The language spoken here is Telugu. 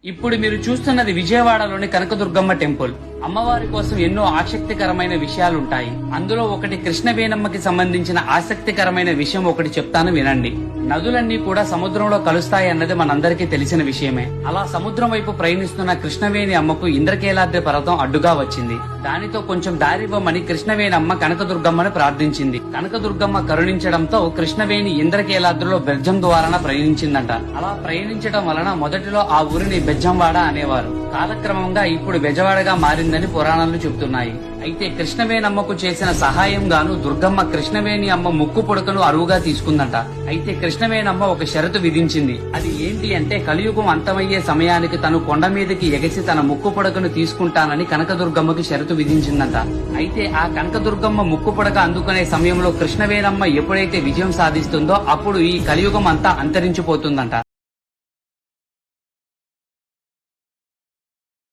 ఇప్పుడు మీరు చూస్తున్నది విజయవాడలోని కనకదుర్గమ్మ టెంపుల్. అమ్మవారి కోసం ఎన్నో ఆసక్తికరమైన విషయాలుంటాయి. అందులో ఒకటి కృష్ణవేణమ్మకి సంబంధించిన ఆసక్తికరమైన విషయం ఒకటి చెప్తాను వినండి. నదులన్నీ కూడా సముద్రంలో కలుస్తాయి అన్నది మనందరికీ తెలిసిన విషయమే. అలా సముద్రం వైపు ప్రయాణిస్తున్న కృష్ణవేణి అమ్మకు ఇంద్రకీలాద్రి పర్వతం అడ్డుగా వచ్చింది. దానితో కొంచెం దారివ్వమని కృష్ణవేణమ్మ కనకదుర్గమ్మను ప్రార్థించింది. కనకదుర్గమ్మ కరుణించడంతో కృష్ణవేణి ఇంద్రకీలాద్రిలో బెజ్జం ద్వారా ప్రయాణించిందంట. అలా ప్రయాణించడం వలన మొదటిలో ఆ ఊరిని బెజ్జంవాడ అనేవారు. కాలక్రమంగా ఇప్పుడు బెజవాడగా మారిందని పురాణాలు చెబుతున్నాయి. అయితే కృష్ణవేణమ్మకు చేసిన సహాయం గాను దుర్గమ్మ కృష్ణవేణి అమ్మ ముక్కు పుడకను అరువుగా తీసుకుందంట. అయితే కృష్ణవేణమ్మ ఒక షరతు విధించింది. అది ఏంటి అంటే కలియుగం అంతమయ్యే సమయానికి తను కొండ మీదకి ఎగసి తన ముక్కు పుడకను తీసుకుంటానని కనకదుర్గమ్మకి షరతు విధించిందంట. అయితే ఆ కనకదుర్గమ్మ ముక్కు పుడక అందుకునే సమయంలో కృష్ణవేణమ్మ ఎప్పుడైతే విజయం సాధిస్తుందో అప్పుడు ఈ కలియుగం అంతా అంతరించిపోతుందంట.